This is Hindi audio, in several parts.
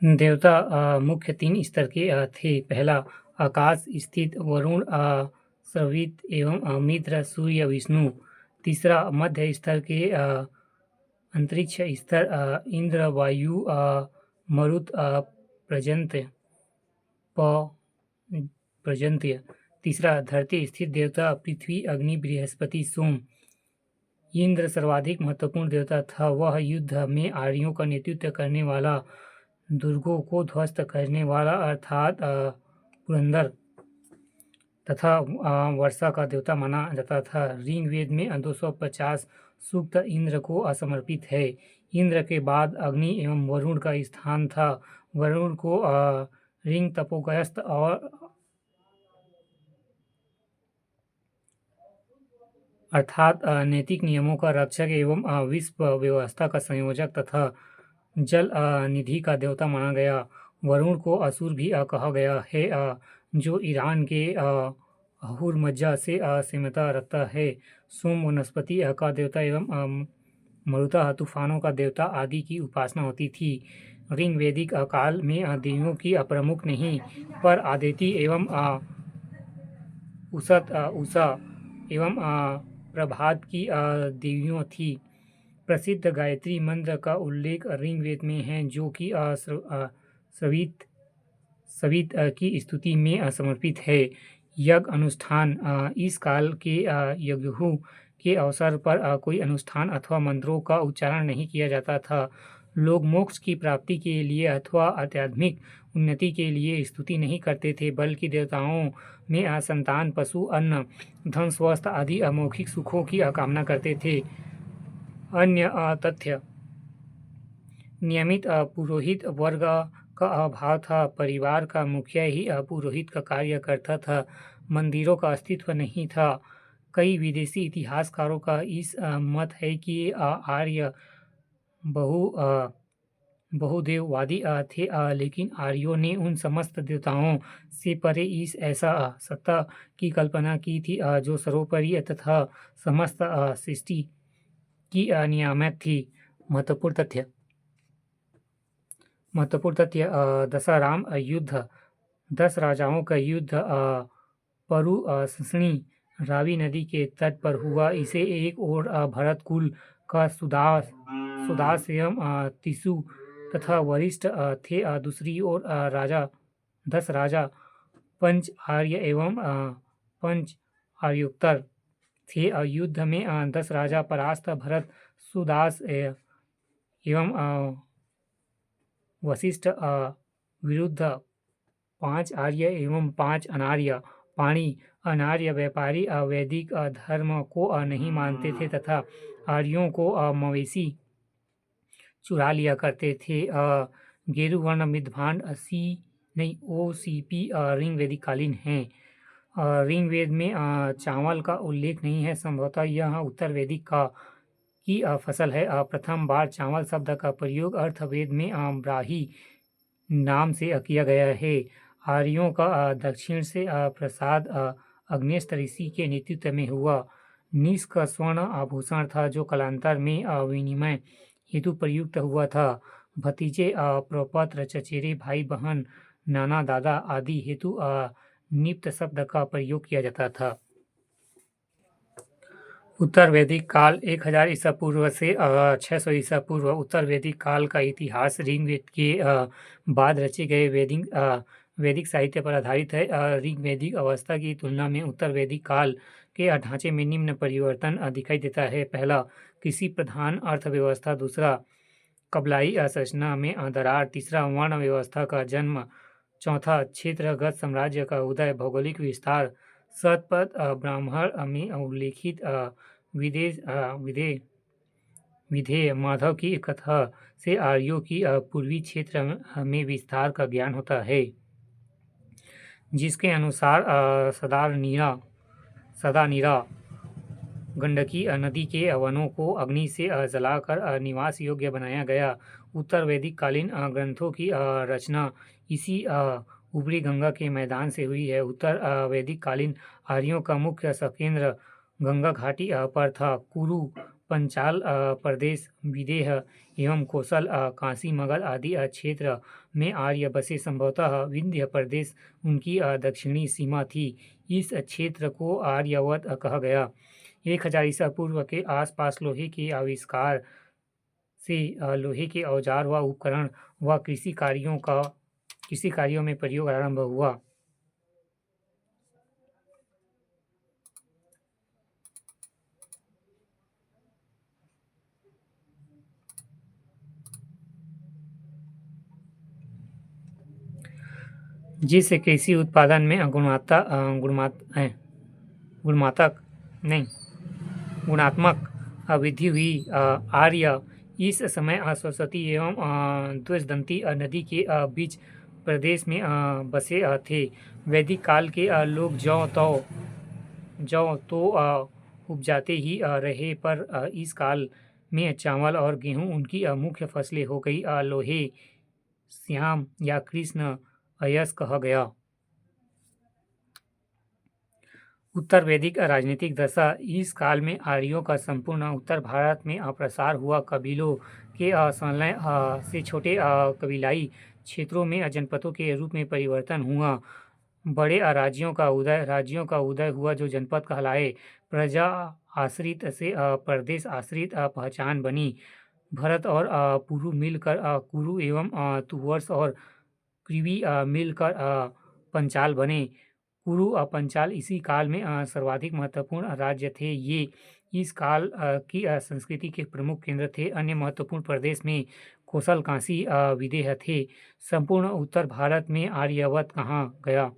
देवता मुख्य 3 स्तर के थे। पहला आकाश स्थित वरुण, श्रवित एवं मित्र, सूर्य, विष्णु। तीसरा मध्य स्तर के अंतरिक्ष स्तर इंद्र, वायु, मरुत, प्रजंत्य प प्रजंत्य। तीसरा धरती स्थित देवता पृथ्वी, अग्नि, बृहस्पति, सोम। इंद्र सर्वाधिक महत्वपूर्ण देवता था। वह युद्ध में आर्यों का नेतृत्व करने वाला, दुर्गों को ध्वस्त करने वाला अर्थात पुरंदर तथा वर्षा का देवता माना जाता था। ऋग्वेद में 250 सूक्त इंद्र को समर्पित है। इंद्र के बाद अग्नि एवं वरुण का स्थान था। वरुण को ऋग, तपोगयस्त और अर्थात नैतिक नियमों का रक्षक एवं विश्व व्यवस्था का संयोजक तथा जल निधि का देवता माना गया। वरुण को असुर भी कहा गया है, जो ईरान के हुरमज्जा से साम्यता रखता है। सोम वनस्पति का देवता एवं मरुता तूफानों का देवता आदि की उपासना होती थी। ऋग्वैदिक काल में देवियों की प्रमुख नहीं पर आदिति एवं उसत, उषा एवं प्रभात की देवियों थी। प्रसिद्ध गायत्री मंत्र का उल्लेख ऋग्वेद में है, जो कि सवित सवित की स्तुति में समर्पित है। यज्ञ अनुष्ठान इस काल के यज्ञों के अवसर पर कोई अनुष्ठान अथवा मंत्रों का उच्चारण नहीं किया जाता था। लोग मोक्ष की प्राप्ति के लिए अथवा आध्यात्मिक उन्नति के लिए स्तुति नहीं करते थे, बल्कि देवताओं में संतान, पशु, अन्न, धन, स्वास्थ्य आदि अमौखिक सुखों की कामना करते थे। अन्य तथ्य नियमित पुरोहित वर्ग का अभाव था। परिवार का मुखिया ही पुरोहित का कार्य करता था। मंदिरों का अस्तित्व नहीं था। कई विदेशी इतिहासकारों का इस मत है कि आर्य बहुदेववादी थे, लेकिन आर्यों ने उन समस्त देवताओं से परे इस ऐसा सत्ता की कल्पना की थी जो सर्वोपरि तथा समस्त सृष्टि की नियामक थी। महत्वपूर्ण तथ्य दशाराम युद्ध। 10 राजाओं का युद्ध परुशनी रावी नदी के तट पर हुआ। इसे एक ओर भरत कुल का सुदास एवं तिसु तथा वरिष्ठ थे, दूसरी ओर 10 राजा पंच आर्य एवं पंच आर्योत्तर थे। युद्ध में 10 राजा परास्त, भरत, सुदास एवं वशिष्ठ विरुद्ध 5 आर्य एवं 5 अनार्य। पाणी अनार्य व्यापारी वैदिक धर्म को नहीं मानते थे तथा आर्यों को मवेशी चुरा लिया करते थे। गेरुवर्ण मितभांड OCP ऋग्वैदिक कालीन हैं। ऋग्वेद में चावल का उल्लेख नहीं है। संभवतः यह उत्तर वैदिक की फसल है। प्रथम बार चावल शब्द का प्रयोग अर्थवेद में ब्राही नाम से किया गया है। आर्यों का दक्षिण से प्रसाद अग्नेस्थ ऋषि के नेतृत्व में हुआ। निष्क स्वर्ण आभूषण था, जो कालांतर में विनिमय हेतु प्रयुक्त हुआ था। भतीजे, प्रपौत्र, चचेरे, भाई बहन, नाना दादा आदि हेतु निप्त शब्द का प्रयोग किया जाता था। उत्तर वैदिक काल 1000 ईसा पूर्व से 600 ईसा पूर्व। उत्तर वैदिक काल का इतिहास ऋग्वेद के बाद रचे गए वैदिक साहित्य पर आधारित है। ऋग्वैदिक अवस्था की तुलना में उत्तर वैदिक काल के ढांचे में निम्न परिवर्तन दिखाई देता है। पहला, कृषि प्रधान अर्थव्यवस्था। दूसरा, कबीलाई संरचना में दरार। तीसरा, वर्ण व्यवस्था का जन्म। चौथा, क्षेत्रगत साम्राज्य का उदय। भौगोलिक विस्तार। शतपथ ब्राह्मण में उल्लेखित विधेय माधव की कथा से आर्यों की पूर्वी क्षेत्र में विस्तार का ज्ञान होता है, जिसके अनुसार सदानीरा गंडकी नदी के वनों को अग्नि से जलाकर निवास योग्य बनाया गया। उत्तर वैदिक कालीन ग्रंथों की रचना इसी ऊपरी गंगा के मैदान से हुई है। उत्तर वैदिक कालीन आर्यों का मुख्य केंद्र गंगा घाटी पर था। कुरु, पंचाल प्रदेश, विदेह एवं कोसल, काशी, मगध आदि क्षेत्र में आर्य बसे। संभवतः विंध्य प्रदेश उनकी दक्षिणी सीमा थी। इस क्षेत्र को आर्यावर्त कहा गया। 1000 ईसा पूर्व के आसपास लोहे के आविष्कार से लोहे के औजार व उपकरण व कृषि कार्यों में प्रयोग आरंभ हुआ। जिससे कृषि उत्पादन में गुणमात्मक नहीं गुणात्मक वृद्धि हुई। आर्य इस समय सरस्वती एवं द्विजदंती नदी के बीच प्रदेश में बसे थे। वैदिक काल के लोग जौ तो उपजाते ही रहे, पर इस काल में चावल और गेहूं उनकी मुख्य फसलें हो गई। लोहे श्याम या कृष्ण अयस्क कहा गया। उत्तर वैदिक राजनीतिक दशा। इस काल में आर्यों का संपूर्ण उत्तर भारत में प्रसार हुआ। कबीलों के संलय से छोटे कबीलाई क्षेत्रों में जनपदों के रूप में परिवर्तन हुआ। बड़े राज्यों का उदय हुआ जो जनपद कहलाए। प्रजा आश्रित से प्रदेश आश्रित पहचान बनी। भरत और पुरु मिलकर कुरु एवं तुवर्स और कृवि मिलकर पंचाल बने। कुरु और पंचाल इसी काल में सर्वाधिक महत्वपूर्ण राज्य थे। ये इस काल की संस्कृति के प्रमुख केंद्र थे। अन्य महत्वपूर्ण प्रदेश में कोसल, काशी, विदेह थे। संपूर्ण उत्तर भारत में आर्यावर्त कहा गया।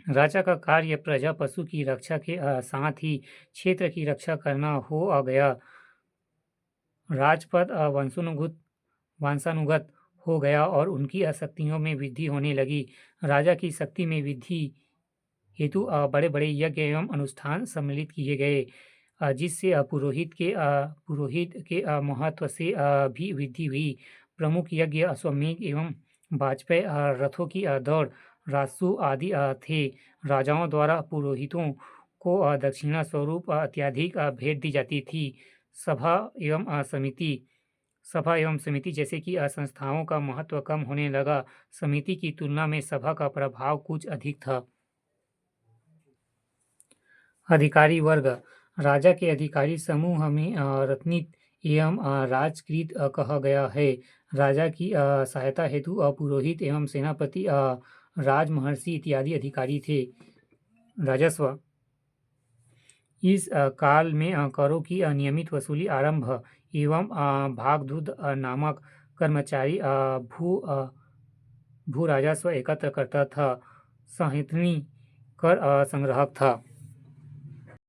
राजा का कार्य प्रजा पशु की रक्षा के साथ ही क्षेत्र की रक्षा करना हो गया। राजपद वंशानुगत हो गया और उनकी शक्तियों में वृद्धि होने लगी। राजा की शक्ति में वृद्धि हेतु बड़े बड़े यज्ञ एवं अनुष्ठान सम्मिलित किए गए, जिससे पुरोहित के महत्व से भी वृद्धि हुई। प्रमुख यज्ञ अश्वमेध एवं वाजपेयी, रथों की दौड़, राजसूय आदि थे। राजाओं द्वारा पुरोहितों को दक्षिणा स्वरूप अत्यधिक भेंट दी जाती थी। सभा एवं समिति जैसे कि संस्थाओं का महत्व कम होने लगा। समिति की तुलना में सभा का प्रभाव कुछ अधिक था। अधिकारी वर्ग। राजा के अधिकारी समूह में रत्नित एवं राजकृत कहा गया है। राजा की सहायता हेतु पुरोहित एवं सेनापति, राजमहर्षि इत्यादि अधिकारी थे। राजस्व। इस काल में करों की नियमित वसूली आरंभ एवं भागदूत नामक कर्मचारी भू राजस्व एकत्र करता था। संहतिनी कर संग्राहक था।